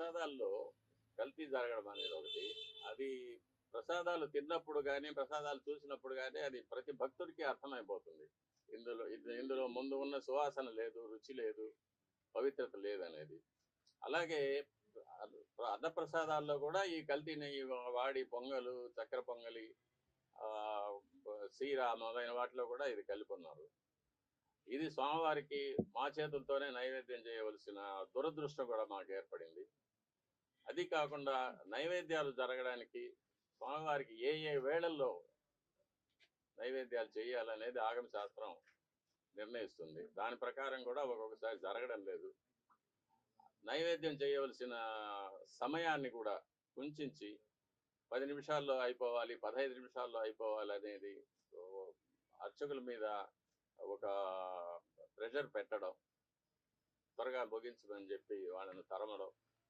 ప్రసాదాల్లో కల్తీ జరగడం అనేది ఒకటి. అది ప్రసాదాలు తిన్నప్పుడు గానీ, ప్రసాదాలు చూసినప్పుడు గానీ, అది ప్రతి భక్తుడికి అర్థమైపోతుంది. ఇందులో ముందు ఉన్న సువాసన లేదు, రుచి లేదు, పవిత్రత లేదనేది. అలాగే అన్నప్రసాదాల్లో కూడా ఈ కల్తీ నెయ్యి వాడి పొంగలు, చక్కెర పొంగలి, సీర మొదలైన వాటిలో కూడా ఇది కలిపి ఉన్నారు. ఇది స్వామివారికి మా చేతులతోనే నైవేద్యం చేయవలసిన దురదృష్టం కూడా మాకు ఏర్పడింది. అది కాకుండా నైవేద్యాలు జరగడానికి స్వామివారికి ఏ ఏ వేళల్లో నైవేద్యాలు చేయాలనేది ఆగమ శాస్త్రం నిర్ణయిస్తుంది. దాని ప్రకారం కూడా ఒక్కొక్కసారి జరగడం లేదు. నైవేద్యం చేయవలసిన సమయాన్ని కూడా కుంచించి 10 నిమిషాల్లో అయిపోవాలి, 15 నిమిషాల్లో అయిపోవాలి అనేది అర్చకుల మీద ఒక ప్రెషర్ పెట్టడం, త్వరగా ముగించమని చెప్పి వాళ్ళని తరమడం,